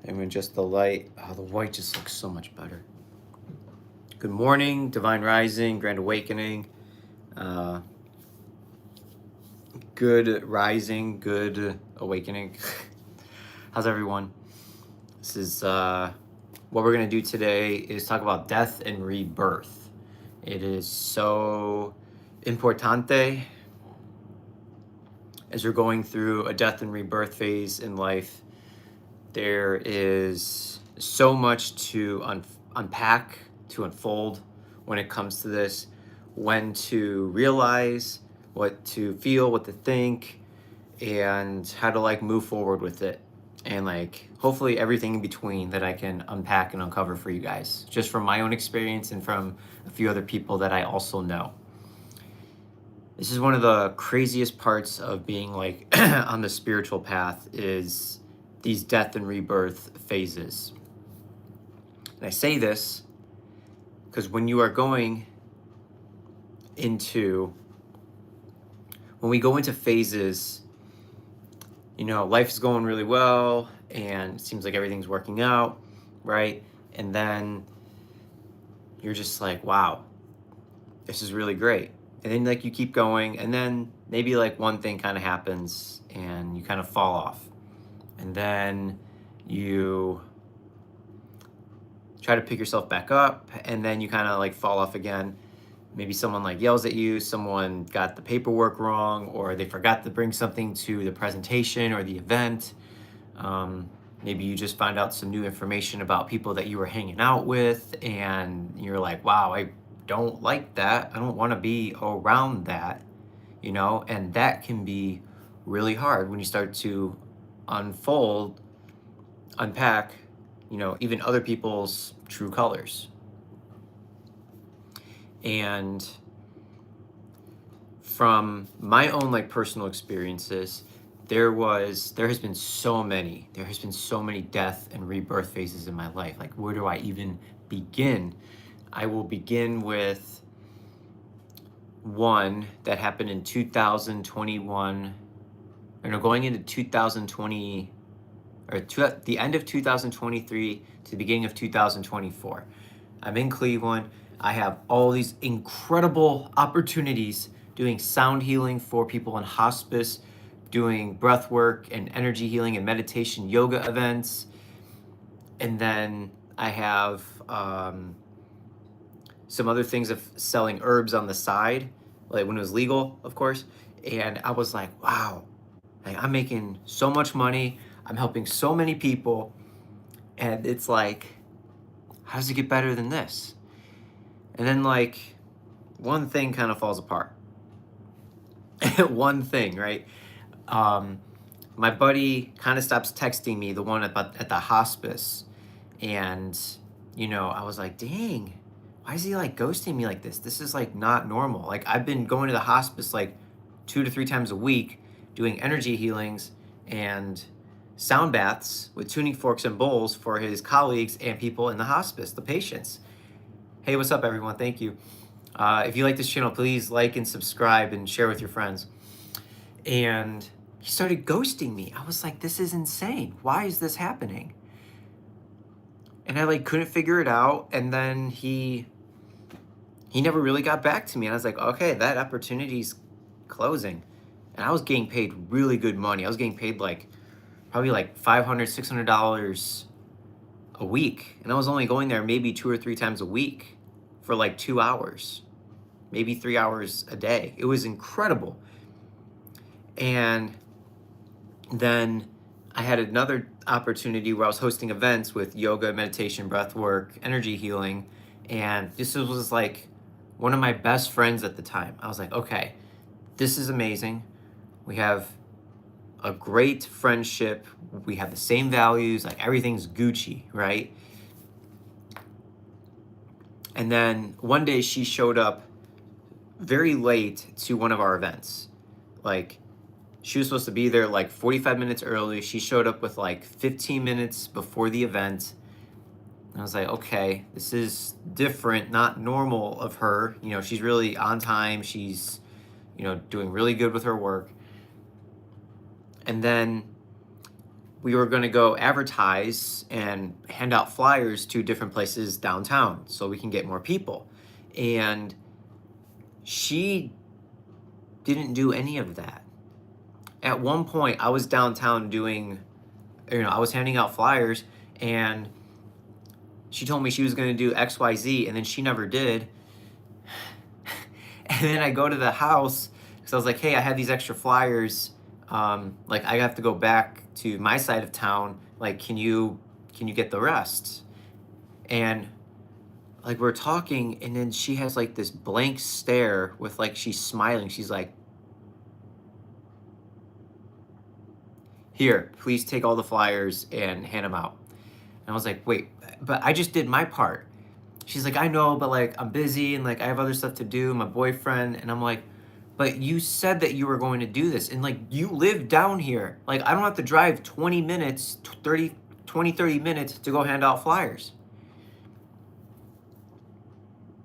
And with just the light, the white just looks so much better. Good morning, Divine Rising, Grand Awakening. Good rising, good awakening. How's everyone? This is what we're going to do today is talk about death and rebirth. It is so importante as you're going through a death and rebirth phase in life. There is so much to unpack, to unfold when it comes to this, when to realize, what to feel, what to think, and how to move forward with it. And hopefully everything in between that I can unpack and uncover for you guys, just from my own experience and from a few other people that I also know. This is one of the craziest parts of being on the spiritual path is these death and rebirth phases. And I say this because when we go into phases, life is going really well and it seems like everything's working out, right? And then you're just like, wow, this is really great. And then you keep going, and then maybe one thing kind of happens and you kind of fall off. And then you try to pick yourself back up, and then you kind of fall off again. Maybe someone yells at you, someone got the paperwork wrong, or they forgot to bring something to the presentation or the event. Maybe you just find out some new information about people that you were hanging out with, and you're like, wow, I don't like that. I don't want to be around that, and that can be really hard when you start to unpack, even other people's true colors. And from my own personal experiences, there has been so many death and rebirth phases in my life. Where do I even begin? I will begin with one that happened in 2021, going into 2020, or the end of 2023 to the beginning of 2024. I'm in Cleveland. I have all these incredible opportunities doing sound healing for people in hospice, doing breathwork and energy healing and meditation yoga events. And then I have some other things of selling herbs on the side, when it was legal, of course. And I was like, wow, I'm making so much money. I'm helping so many people. And it's how does it get better than this? And then one thing kind of falls apart. One thing, right? My buddy kind of stops texting me, the one at the hospice. And, I was like, dang, why is he ghosting me like this? This is not normal. I've been going to the hospice 2 to 3 times a week doing energy healings and sound baths with tuning forks and bowls for his colleagues and people in the hospice, the patients. Hey, what's up, everyone? Thank you. If you like this channel, please like and subscribe and share with your friends. And he started ghosting me. I was like, this is insane. Why is this happening? And I couldn't figure it out. And then he never really got back to me. And I was like, okay, that opportunity's closing. And I was getting paid really good money. I was getting paid probably $500, $600 a week. And I was only going there maybe 2 or 3 times a week for 2 hours, maybe 3 hours a day. It was incredible. And then I had another opportunity where I was hosting events with yoga, meditation, breathwork, energy healing. And this was one of my best friends at the time. I was like, okay, this is amazing. We have a great friendship. We have the same values. Everything's Gucci, right? And then one day she showed up very late to one of our events. She was supposed to be there 45 minutes early. She showed up with 15 minutes before the event. And I was like, okay, this is different, not normal of her. She's really on time. She's, doing really good with her work. And then we were going to go advertise and hand out flyers to different places downtown so we can get more people. And she didn't do any of that. At one point, I was downtown doing, I was handing out flyers, and she told me she was going to do XYZ, and then she never did. And then I go to the house because I was like, hey, I have these extra flyers. Like, I have to go back to my side of town. Like, can you get the rest? And like, we're talking, and then she has like this blank stare with like, she's smiling. She's like, here, please take all the flyers and hand them out. And I was like, wait, but I just did my part. She's like, I know, but like, I'm busy and like, I have other stuff to do, my boyfriend. And I'm like, but you said that you were going to do this. And like, you live down here. Like, I don't have to drive 20 minutes, 30 minutes to go hand out flyers.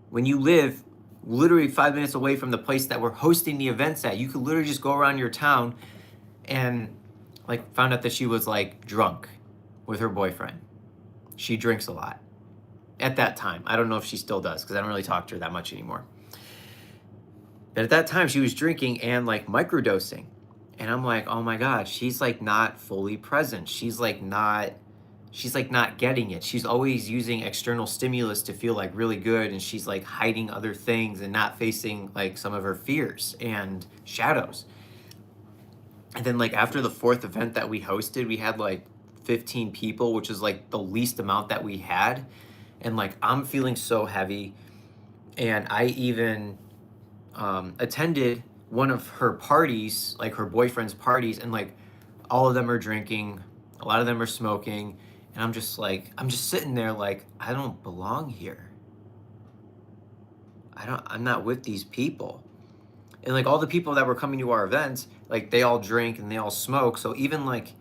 When you live literally 5 minutes away from the place that we're hosting the events at, you could literally just go around your town. And like, found out that she was like drunk with her boyfriend. She drinks a lot at that time. I don't know if she still does because I don't really talk to her that much anymore. But at that time, she was drinking and like microdosing. And I'm like, oh my God, she's like not fully present. She's like not getting it. She's always using external stimulus to feel like really good. And she's like hiding other things and not facing like some of her fears and shadows. And then like after the 4th event that we hosted, we had like 15 people, which is like the least amount that we had. And like, I'm feeling so heavy. And I even attended one of her parties, like her boyfriend's parties, and like all of them are drinking, a lot of them are smoking. And I'm just sitting there like, I don't belong here. I'm not with these people. And like all the people that were coming to our events, like they all drink and they all smoke. So even like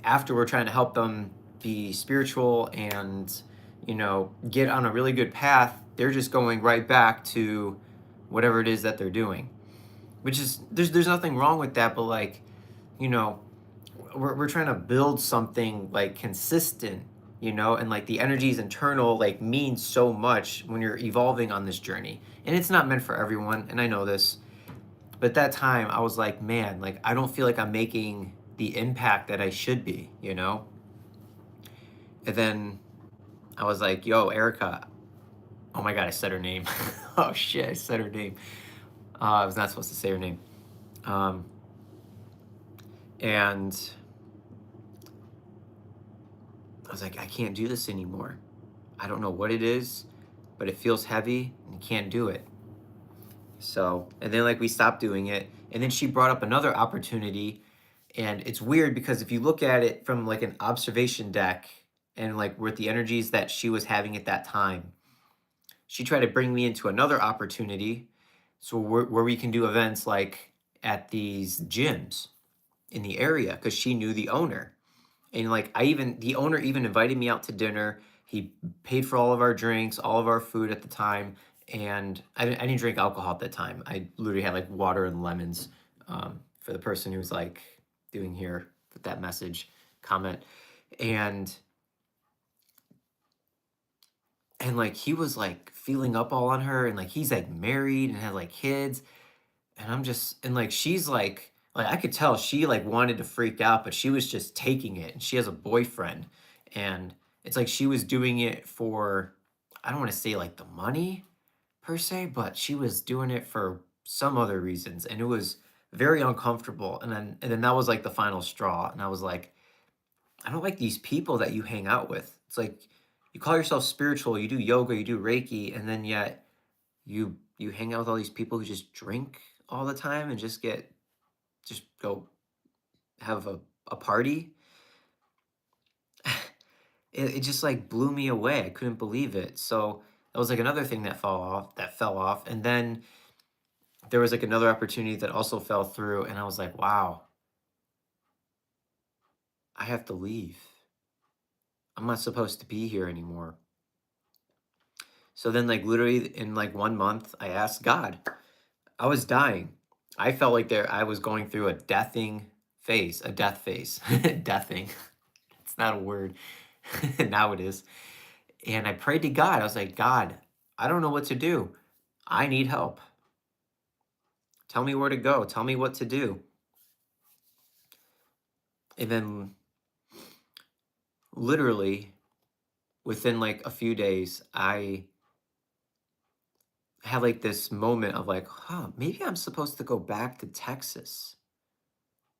after we're trying to help them be spiritual and, get on a really good path, they're just going right back to whatever it is that they're doing, which is, there's nothing wrong with that. But like, we're trying to build something like consistent, and like the energy is internal, like means so much when you're evolving on this journey. And it's not meant for everyone. And I know this. But at that time, I was like, man, like, I don't feel like I'm making the impact that I should be, And then I was like, yo, Erica. Oh my God, I said her name. Oh shit, I said her name. I was not supposed to say her name. And I was like, I can't do this anymore. I don't know what it is, but it feels heavy and I can't do it. So, and then like we stopped doing it. And then she brought up another opportunity. And it's weird because if you look at it from like an observation deck and like with the energies that she was having at that time, she tried to bring me into another opportunity. So where we can do events like at these gyms in the area because she knew the owner. And like the owner even invited me out to dinner. He paid for all of our drinks, all of our food at the time. And I didn't drink alcohol at the time. I literally had like water and lemons for the person who's like doing here with that message comment. And like he was like feeling up all on her, and like he's like married and had like kids. And I'm just, and like she's like I could tell she like wanted to freak out, but she was just taking it. And she has a boyfriend. And it's like she was doing it for, I don't want to say like the money per se, but she was doing it for some other reasons. And it was very uncomfortable. And then that was like the final straw. And I was like, I don't like these people that you hang out with. It's like you call yourself spiritual, you do yoga, you do Reiki, and then yet you hang out with all these people who just drink all the time and just go have a party. It just like blew me away. I couldn't believe it. So that was like another thing that fell off. And then there was like another opportunity that also fell through. And I was like, wow, I have to leave. I'm not supposed to be here anymore. So then like literally in like 1 month, I asked God. I was dying. I felt like I was going through a death phase. Deathing. It's not a word. Now it is. And I prayed to God. I was like, God, I don't know what to do. I need help. Tell me where to go. Tell me what to do. And then literally within like a few days, I had like this moment of like, huh, maybe I'm supposed to go back to Texas.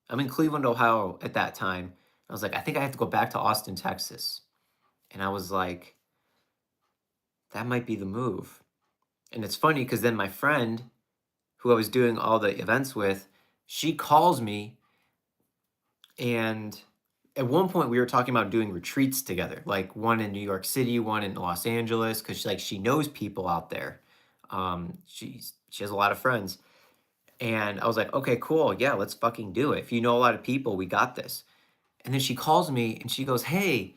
I'm in Cleveland, Ohio at that time. I was like, I think I have to go back to Austin, Texas. And I was like, that might be the move. And it's funny because then my friend, who I was doing all the events with, she calls me. And at one point we were talking about doing retreats together, like one in New York City, one in Los Angeles, because she knows people out there. She has a lot of friends. And I was like, okay, cool. Yeah, let's fucking do it. If you know a lot of people, we got this. And then she calls me and she goes, hey,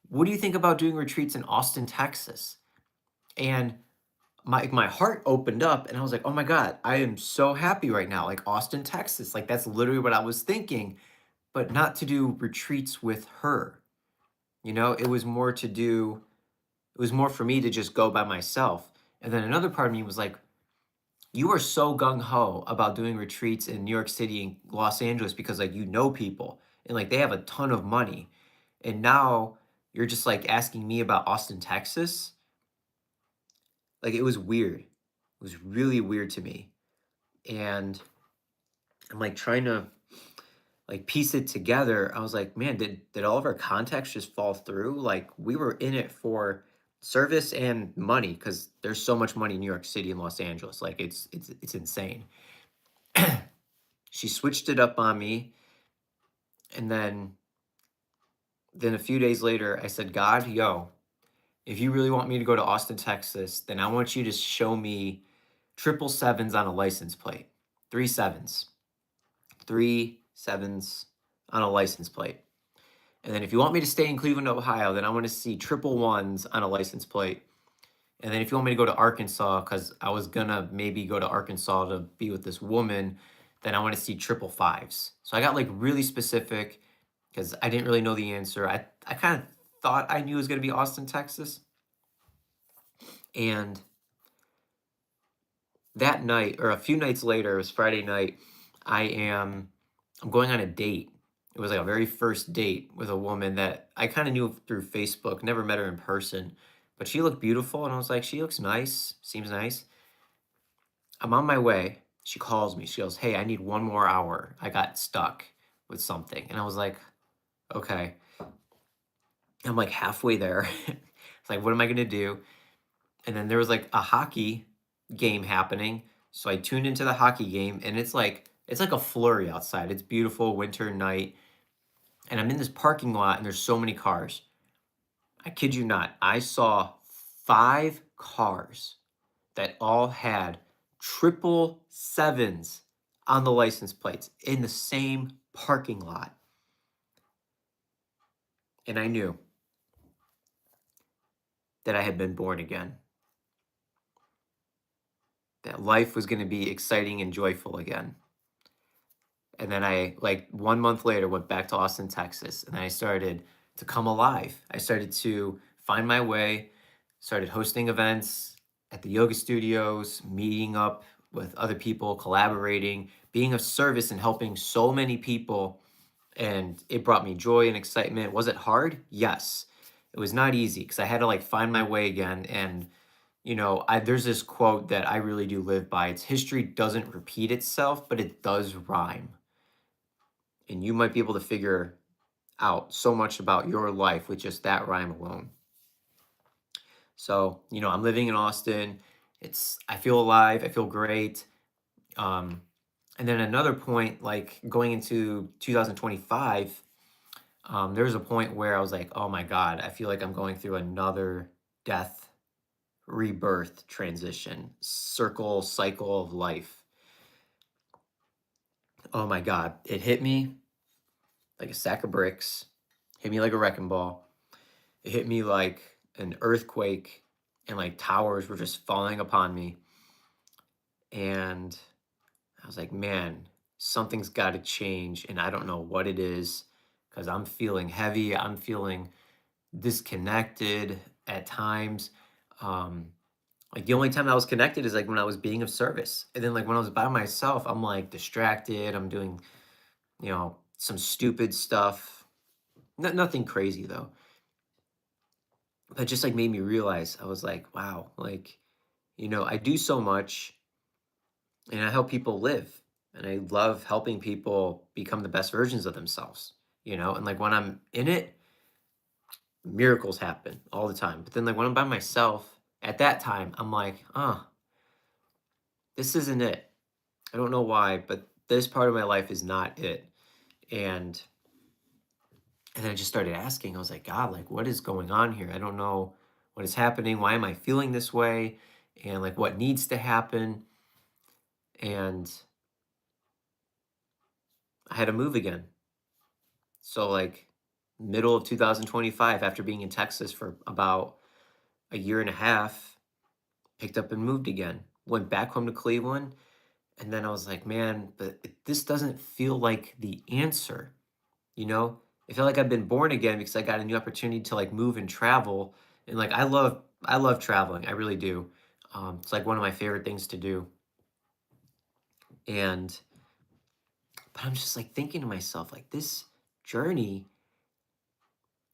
what do you think about doing retreats in Austin, Texas? And my heart opened up and I was like, oh my God, I am so happy right now. Like Austin, Texas. Like that's literally what I was thinking, but not to do retreats with her. You know, it was more for me to just go by myself. And then another part of me was like, you are so gung ho about doing retreats in New York City and Los Angeles because like you know people and like they have a ton of money. And now you're just like asking me about Austin, Texas. Like it was weird. It was really weird to me. And I'm like trying to like piece it together. I was like, man, did all of our contacts just fall through? Like we were in it for service and money because there's so much money in New York City and Los Angeles. Like it's insane. She switched it up on me, and then a few days later I said, God, yo, if you really want me to go to Austin, Texas, then I want you to show me triple sevens on a license plate. Three sevens. Three sevens on a license plate. And then if you want me to stay in Cleveland, Ohio, then I want to see triple ones on a license plate. And then if you want me to go to Arkansas, because I was gonna maybe go to Arkansas to be with this woman, then I want to see triple fives. So I got like really specific because I didn't really know the answer. I kind of thought I knew it was gonna be Austin, Texas. And that night, or a few nights later, it was Friday night, I'm going on a date. It was like a very first date with a woman that I kind of knew through Facebook, never met her in person, but she looked beautiful and I was like, she looks nice, seems nice. I'm on my way. She calls me. She goes, hey, I need 1 more hour. I got stuck with something. And I was like, okay. I'm like halfway there. It's like, what am I gonna do? And then there was like a hockey game happening. So I tuned into the hockey game and it's like a flurry outside. It's beautiful winter night. And I'm in this parking lot and there's so many cars. I kid you not. I saw 5 cars that all had triple sevens on the license plates in the same parking lot. And I knew that I had been born again, that life was going to be exciting and joyful again. And then I, like 1 month later, went back to Austin, Texas, and I started to come alive. I started to find my way, started hosting events at the yoga studios, meeting up with other people, collaborating, being of service and helping so many people. And it brought me joy and excitement. Was it hard? Yes. It was not easy because I had to like find my way again. And there's this quote that I really do live by. It's history doesn't repeat itself, but it does rhyme. And you might be able to figure out so much about your life with just that rhyme alone. So, I'm living in Austin. I feel alive. I feel great. And then another point, like going into 2025, there was a point where I was like, oh my God, I feel like I'm going through another death, rebirth transition, cycle of life. Oh my God, it hit me like a sack of bricks, hit me like a wrecking ball. It hit me like an earthquake, and like towers were just falling upon me. And I was like, man, something's got to change, and I don't know what it is because I'm feeling heavy. I'm feeling disconnected at times. Um, like the only time I was connected is like when I was being of service. And then like when I was by myself, I'm like distracted. I'm doing, some stupid stuff. Nothing crazy though. But it just like made me realize I was like, wow, like, I do so much and I help people live. And I love helping people become the best versions of themselves, and like when I'm in it, miracles happen all the time. But then like when I'm by myself at that time, I'm like, this isn't it. I don't know why, but this part of my life is not it. And and then I just started asking. I was like, God, like what is going on here? I don't know what is happening. Why am I feeling this way? And like what needs to happen? And I had to move again. So like middle of 2025, after being in Texas for about a year and a half, picked up and moved again. Went back home to Cleveland. And then I was like, man, but this doesn't feel like the answer, you know? I feel like I've been born again because I got a new opportunity to like move and travel. And like I love traveling. I really do. It's like one of my favorite things to do. And but I'm just like thinking to myself, like this journey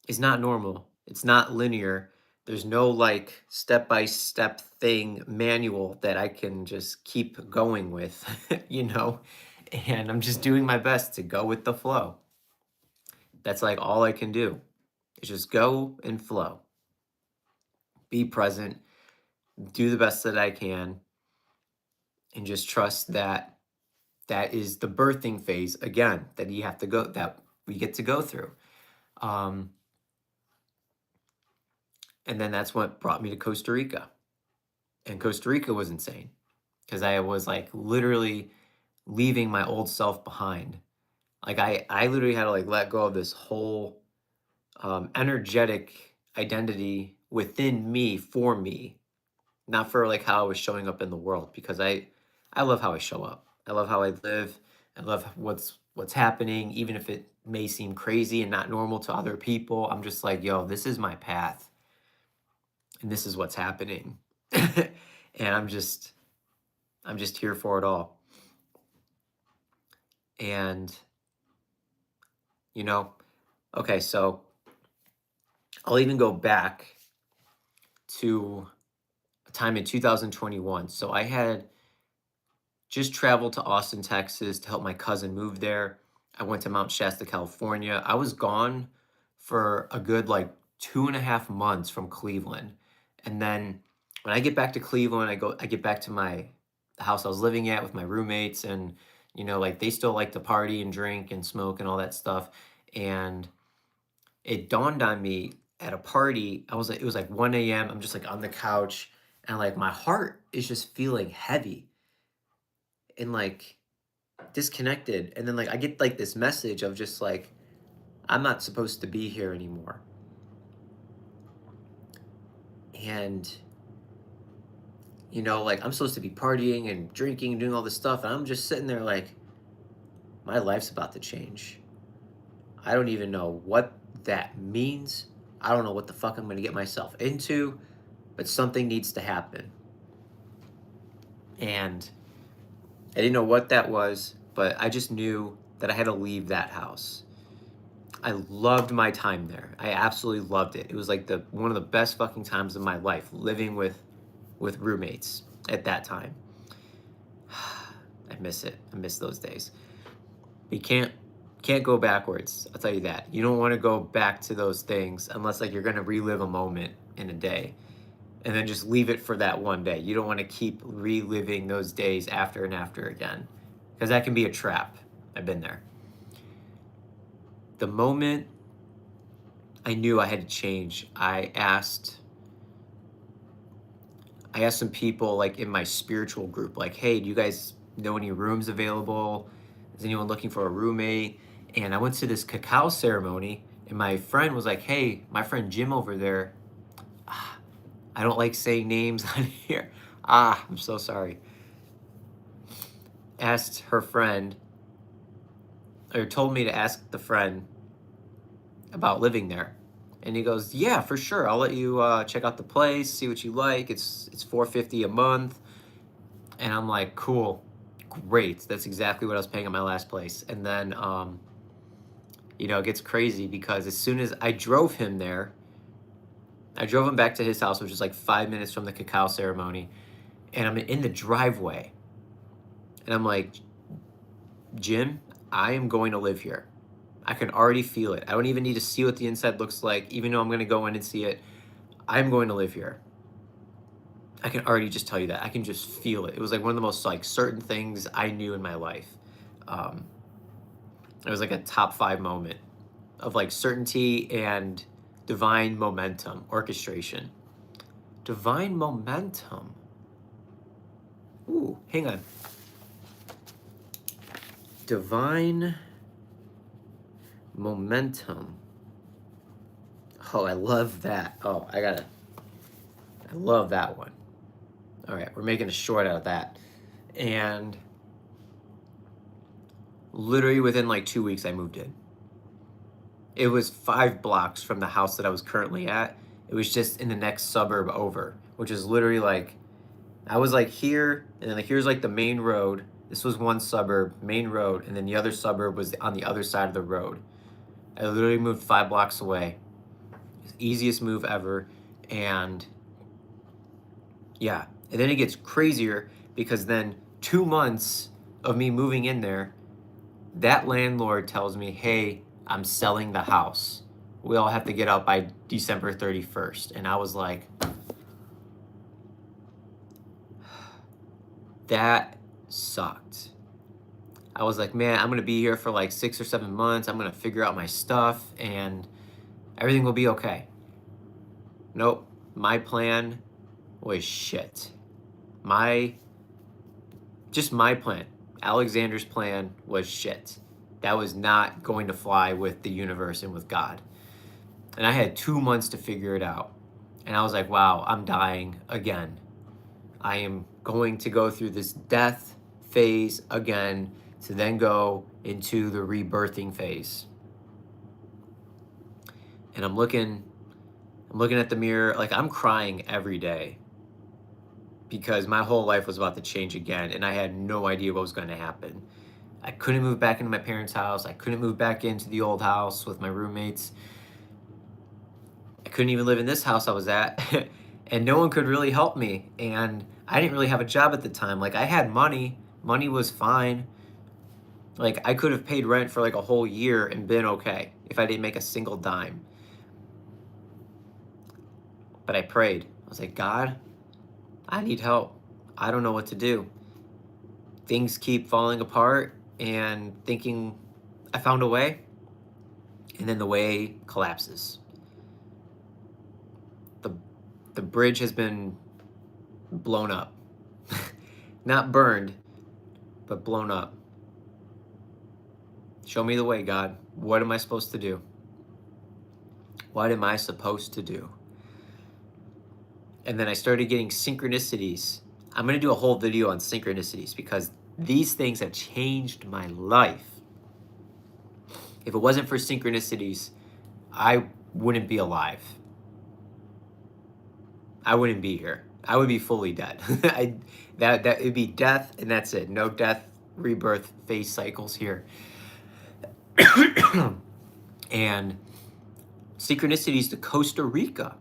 is not normal. It's not linear. There's no like step by step thing manual that I can just keep going with, you know? And I'm just doing my best to go with the flow. That's like all I can do is just go and flow, be present, do the best that I can, and just trust that that is the birthing phase again that you have to go, that we get to go through. Um, and then that's what brought me to Costa Rica. And Costa Rica was insane because I was like literally leaving my old self behind. Like I literally had to like let go of this whole energetic identity within me for me, not for like how I was showing up in the world, because I love how I show up. I love how I live. I love what's happening, even if it may seem crazy and not normal to other people. I'm just like, yo, this is my path, and this is what's happening, and I'm just here for it all. And you know, okay, so I'll even go back to a time in 2021. So I had just traveled to Austin, Texas to help my cousin move there. I went to Mount Shasta, California. I was gone for a good like 2.5 months from Cleveland. And then when I get back to Cleveland, I get back to the house I was living at with my roommates, and like they still like to party and drink and smoke and all that stuff. And it dawned on me at a party, it was like 1 a.m. I'm just like on the couch, and like my heart is just feeling heavy and like disconnected. And then like I get like this message of just like, I'm not supposed to be here anymore. And like I'm supposed to be partying and drinking and doing all this stuff. And I'm just sitting there like, my life's about to change. I don't even know what that means. I don't know what the fuck I'm gonna get myself into, but something needs to happen. And I didn't know what that was, but I just knew that I had to leave that house. I loved my time there. I absolutely loved it. It was like one of the best fucking times of my life, living with roommates at that time. I miss it. I miss those days. You can't go backwards. I'll tell you that. You don't want to go back to those things unless like you're going to relive a moment in a day and then just leave it for that one day. You don't want to keep reliving those days after and after again, because that can be a trap. I've been there. The moment I knew I had to change, I asked some people like in my spiritual group, like, hey, do you guys know any rooms available? Is anyone looking for a roommate? And I went to this cacao ceremony, and my friend was like, hey, my friend Jim over there, I don't like saying names on here. I'm so sorry. Asked her friend, or told me to ask the friend about living there. And he goes, yeah, for sure. I'll let you check out the place, see what you like. It's $450 a month. And I'm like, cool, great. That's exactly what I was paying at my last place. And then, it gets crazy because as soon as I drove him there, I drove him back to his house, which is like 5 minutes from the cacao ceremony. And I'm in the driveway. And I'm like, Jim, I am going to live here. I can already feel it. I don't even need to see what the inside looks like, even though I'm going to go in and see it. I'm going to live here. I can already just tell you that. I can just feel it. It was like one of the most like certain things I knew in my life. It was like a top 5 moment of like certainty and divine momentum, orchestration. Divine momentum. Ooh, hang on. Divine momentum. Oh, I love that. Oh, I love that one. All right, we're making a short out of that. And literally within like 2 weeks, I moved in. It was 5 blocks from the house that I was currently at. It was just in the next suburb over, which is literally like, I was like here, and then like here's like the main road. This was one suburb, main road, and then the other suburb was on the other side of the road. I literally moved 5 blocks away. Easiest move ever. And yeah, and then it gets crazier because then 2 months of me moving in there, that landlord tells me, hey, I'm selling the house. We all have to get out by December 31st. And I was like, that sucked. I was like, man, I'm going to be here for like 6 or 7 months. I'm going to figure out my stuff and everything will be okay. Nope. My plan was shit. My plan. Alexander's plan was shit. That was not going to fly with the universe and with God. And I had 2 months to figure it out. And I was like, wow, I'm dying again. I am going to go through this death phase again to then go into the rebirthing phase. And I'm looking at the mirror, like I'm crying every day because my whole life was about to change again and I had no idea what was going to happen. I couldn't move back into my parents' house. I couldn't move back into the old house with my roommates. I couldn't even live in this house I was at. And no one could really help me. And I didn't really have a job at the time. Like I had money. Money was fine. Like I could have paid rent for like a whole year and been okay if I didn't make a single dime. But I prayed. I was like, God, I need help. I don't know what to do. Things keep falling apart and thinking I found a way, and then the way collapses. The bridge has been blown up. Not burned, but blown up. Show me the way, God. What am I supposed to do? What am I supposed to do? And then I started getting synchronicities. I'm going to do a whole video on synchronicities because these things have changed my life. If it wasn't for synchronicities, I wouldn't be alive. I wouldn't be here. I would be fully dead. That it'd be death and that's it. No death, rebirth, phase cycles here. And synchronicities to Costa Rica.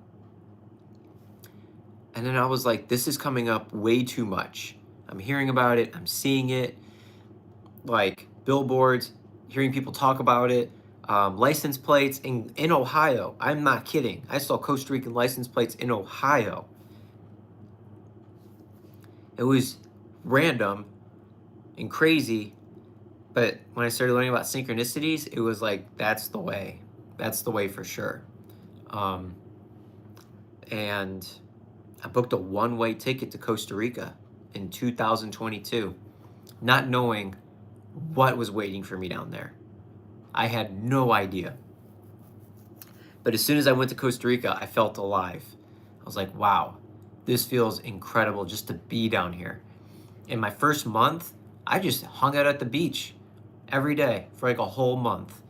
And then I was like, this is coming up way too much. I'm hearing about it. I'm seeing it. Like billboards, hearing people talk about it. License plates in Ohio. I'm not kidding. I saw Costa Rican license plates in Ohio. It was random and crazy. But when I started learning about synchronicities, it was like, that's the way. That's the way for sure. And I booked a one-way ticket to Costa Rica in 2022, not knowing what was waiting for me down there. I had no idea. But as soon as I went to Costa Rica, I felt alive. I was like, wow, this feels incredible just to be down here. In my first month, I just hung out at the beach every day for like a whole month,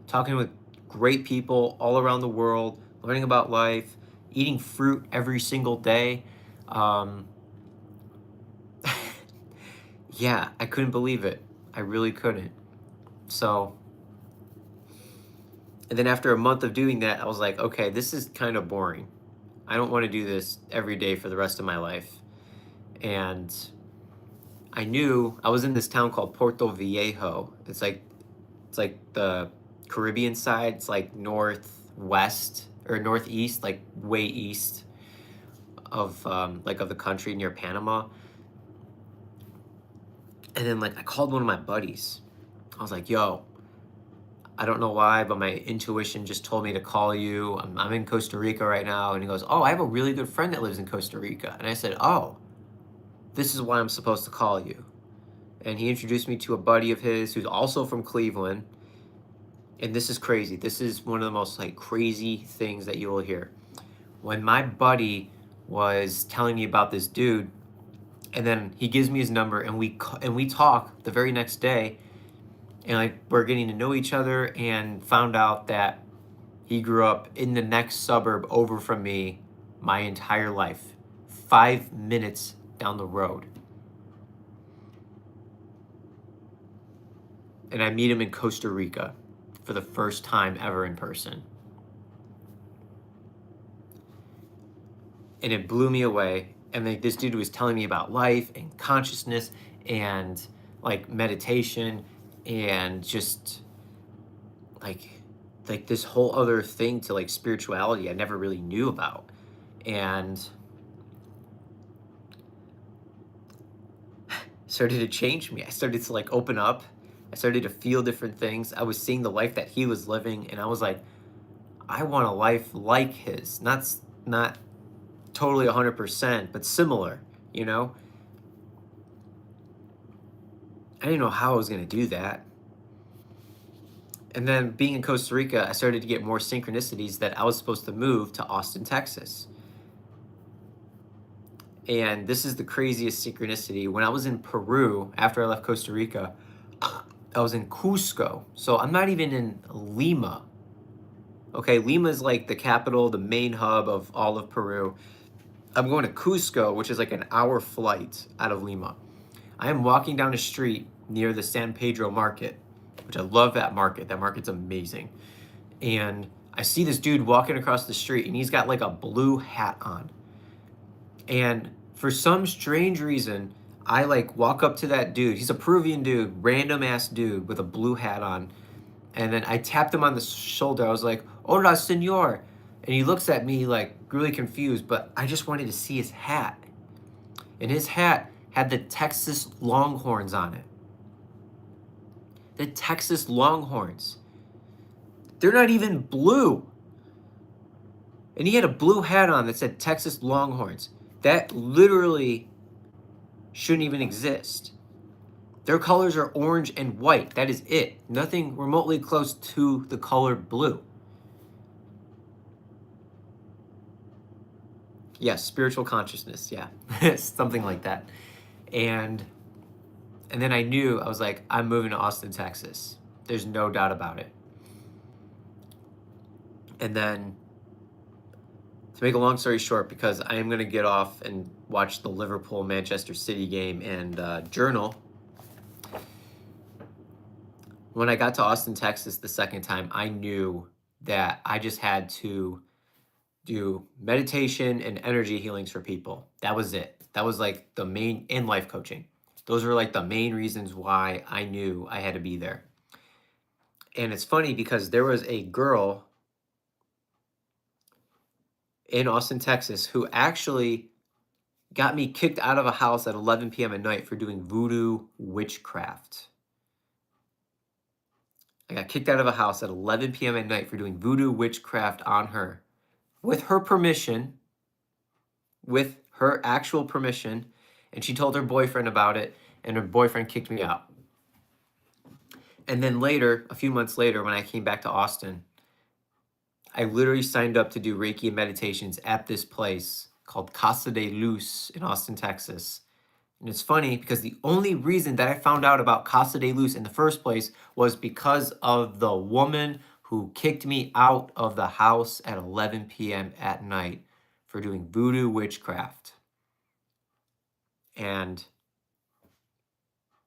talking with great people all around the world, learning about life, eating fruit every single day. Um, yeah, I couldn't believe it. I really couldn't. So, and then after a month of doing that, I was like, okay, this is kind of boring. I don't want to do this every day for the rest of my life. And I knew I was in this town called Porto Viejo. It's like the Caribbean side. It's like northwest or northeast, like way east of like of the country near Panama. And then like I called one of my buddies. I was like, "Yo, I don't know why, but my intuition just told me to call you. I'm in Costa Rica right now." And he goes, "Oh, I have a really good friend that lives in Costa Rica." And I said, "Oh, this is why I'm supposed to call you." And he introduced me to a buddy of his who's also from Cleveland. And this is crazy. This is one of the most like crazy things that you will hear. When my buddy was telling me about this dude, and then he gives me his number, and we talk the very next day, and like we're getting to know each other, and found out that he grew up in the next suburb over from me my entire life, 5 minutes down the road. And I meet him in Costa Rica for the first time ever in person. And it blew me away. And like this dude was telling me about life and consciousness and like meditation and just like this whole other thing to like spirituality I never really knew about. And started to change me. I started to like open up. I started to feel different things. I was seeing the life that he was living, and I was like, I want a life like his. Not totally 100%, but similar, you know? I didn't know how I was going to do that. And then being in Costa Rica, I started to get more synchronicities that I was supposed to move to Austin, Texas. And this is the craziest synchronicity. When I was in Peru, after I left Costa Rica, I was in Cusco. So I'm not even in Lima. Okay, Lima is like the capital, the main hub of all of Peru. I'm going to Cusco, which is like an hour flight out of Lima. I am walking down a street near the San Pedro market, which I love that market. That market's amazing. And I see this dude walking across the street, and he's got like a blue hat on. And for some strange reason, I like walk up to that dude. He's a Peruvian dude, random ass dude with a blue hat on. And then I tapped him on the shoulder. I was like, "Hola, senor." And he looks at me like really confused, but I just wanted to see his hat. And his hat had the Texas Longhorns on it. The Texas Longhorns. They're not even blue. And he had a blue hat on that said Texas Longhorns. That literally shouldn't even exist. Their colors are orange and white. That is it. Nothing remotely close to the color blue. Yes, spiritual consciousness. Yeah, something like that. And then I knew, I was like, I'm moving to Austin, Texas. There's no doubt about it. And then, to make a long story short, because I am going to get off and watch the Liverpool-Manchester City game and journal. When I got to Austin, Texas the second time, I knew that I just had to do meditation and energy healings for people. That was it. That was like the main, and life coaching. Those were like the main reasons why I knew I had to be there. And it's funny because there was a girl in Austin, Texas, who actually got me kicked out of a house at 11 p.m. at night for doing voodoo witchcraft. I got kicked out of a house at 11 p.m. at night for doing voodoo witchcraft on her with her permission, with her actual permission. And she told her boyfriend about it, and her boyfriend kicked me out. And then later, a few months later, when I came back to Austin, I literally signed up to do Reiki and meditations at this place called Casa de Luz in Austin, Texas. And it's funny because the only reason that I found out about Casa de Luz in the first place was because of the woman who kicked me out of the house at 11 p.m. at night for doing voodoo witchcraft. And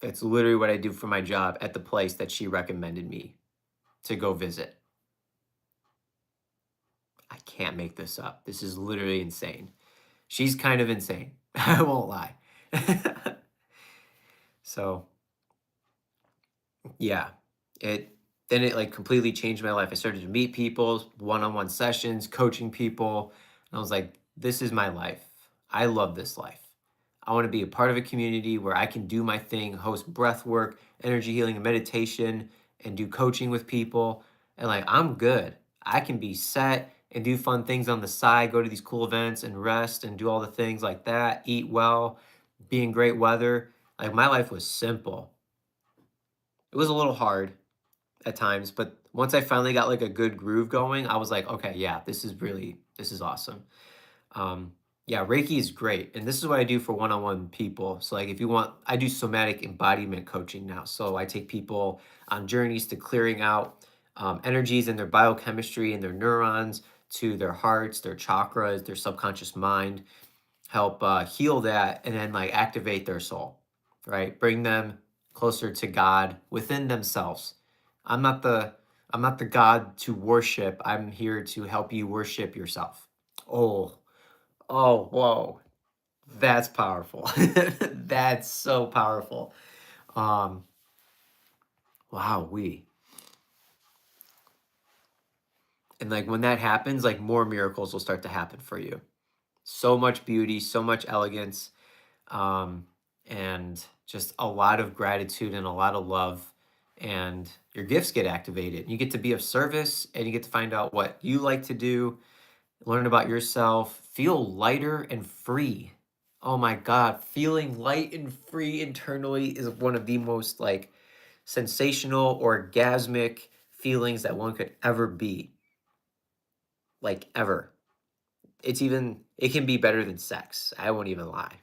it's literally what I do for my job at the place that she recommended me to go visit. I can't make this up. This is literally insane. She's kind of insane. I won't lie. So, yeah, it like completely changed my life. I started to meet people, one-on-one sessions, coaching people, and I was like, this is my life. I love this life. I want to be a part of a community where I can do my thing, host breath work, energy healing, and meditation, and do coaching with people. And like, I'm good. I can be set and do fun things on the side, go to these cool events and rest and do all the things like that, eat well, be in great weather. Like, my life was simple. It was a little hard at times, but once I finally got like a good groove going, I was like, okay, yeah, this is awesome. Um, yeah, Reiki is great. And this is what I do for one-on-one people. So like if you want, I do somatic embodiment coaching now. So I take people on journeys to clearing out energies in their biochemistry and their neurons to their hearts, their chakras, their subconscious mind, help heal that and then like activate their soul, right? Bring them closer to God within themselves. I'm not the I'm not the God to worship. I'm here to help you worship yourself. Oh, oh, whoa. That's powerful. That's so powerful. Um, wow, and like when that happens, like more miracles will start to happen for you. So much beauty, so much elegance, um, and just a lot of gratitude and a lot of love. And your gifts get activated. You get to be of service and you get to find out what you like to do, learn about yourself, feel lighter and free. Oh my God, feeling light and free internally is one of the most like sensational, orgasmic feelings that one could ever be. Like ever. It can be better than sex. I won't even lie.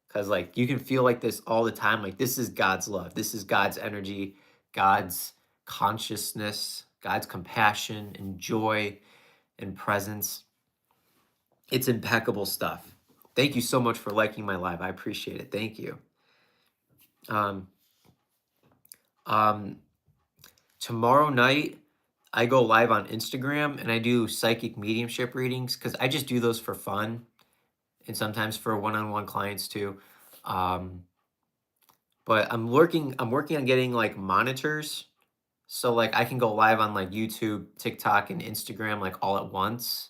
Because like you can feel like this all the time. Like this is God's love. This is God's energy, God's consciousness, God's compassion and joy and presence. It's impeccable stuff. Thank you so much for liking my live. I appreciate it. Thank you. Um, um, Tomorrow night, I go live on Instagram and I do psychic mediumship readings because I just do those for fun and sometimes for one-on-one clients too. Um, but I'm working on getting like monitors so like I can go live on like YouTube, TikTok, and Instagram like all at once.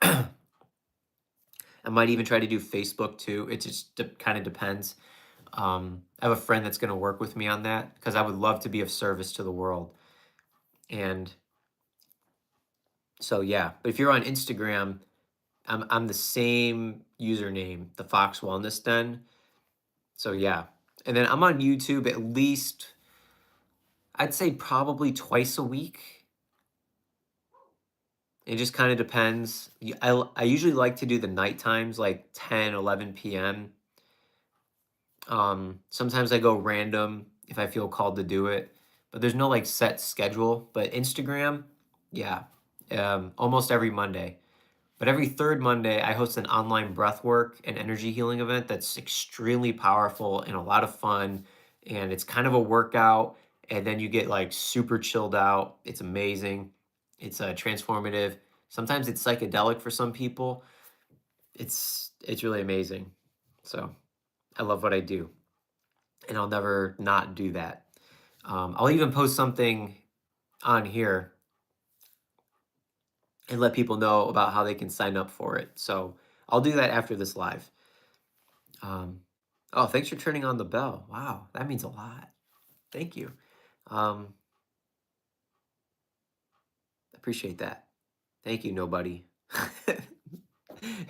I might even try to do Facebook too. It just kind of depends. I have a friend that's going to work with me on that because I would love to be of service to the world. And so, yeah, but if you're on Instagram, I'm the same username, the Fox Wellness Den. So, yeah. And then I'm on YouTube at least, I'd say probably twice a week. It just kind of depends. I usually like to do the night times, like 10, 11 p.m. Sometimes I go random if I feel called to do it, but there's no like set schedule. But Instagram, yeah, almost every Monday. But every third Monday, I host an online breathwork and energy healing event that's extremely powerful and a lot of fun. And it's kind of a workout, and then you get like super chilled out. It's amazing. It's transformative. Sometimes it's psychedelic for some people. It's really amazing. So I love what I do, and I'll never not do that. I'll even post something on here and let people know about how they can sign up for it. So I'll do that after this live. Um, oh, thanks for turning on the bell. Wow, that means a lot. Thank you. Um, Appreciate that. Thank you, nobody.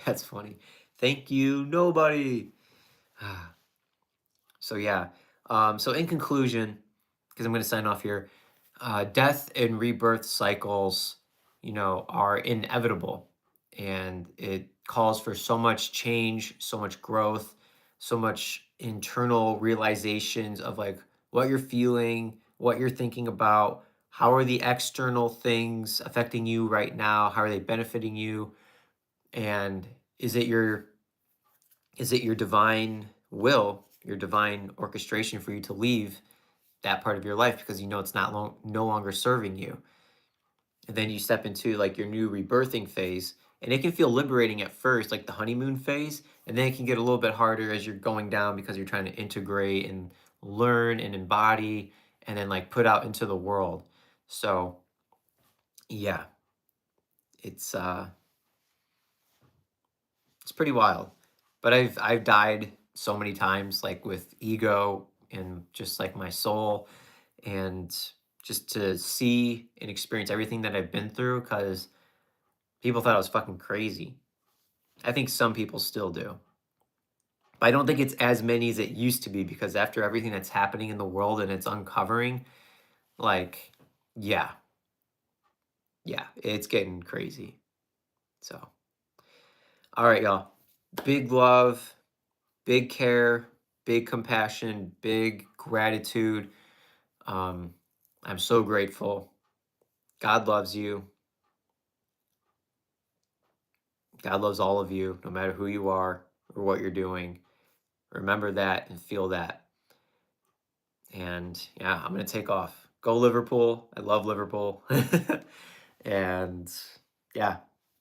That's funny. Thank you, nobody. So yeah. So in conclusion, because I'm going to sign off here, death and rebirth cycles, are inevitable, and it calls for so much change, so much growth, so much internal realizations of like what you're feeling, what you're thinking about, how are the external things affecting you right now? How are they benefiting you? And is it your divine will, your divine orchestration for you to leave that part of your life because you know it's no longer serving you? And then you step into like your new rebirthing phase, and it can feel liberating at first, like the honeymoon phase, and then it can get a little bit harder as you're going down because you're trying to integrate and learn and embody and then like put out into the world. So yeah, it's uh it's pretty wild. But I've died so many times, like with ego and just like my soul, and just to see and experience everything that I've been through, because people thought I was fucking crazy. I think some people still do. But I don't think it's as many as it used to be, because after everything that's happening in the world and it's uncovering, like, yeah, yeah, it's getting crazy. So, all right, y'all. Big love, big care, big compassion, big gratitude. Um, I'm so grateful. God loves you. God loves all of you, no matter who you are or what you're doing. Remember that and feel that. And yeah, I'm going to take off. Go Liverpool. I love Liverpool. And yeah,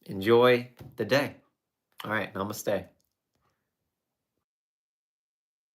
enjoy the day. All right, namaste.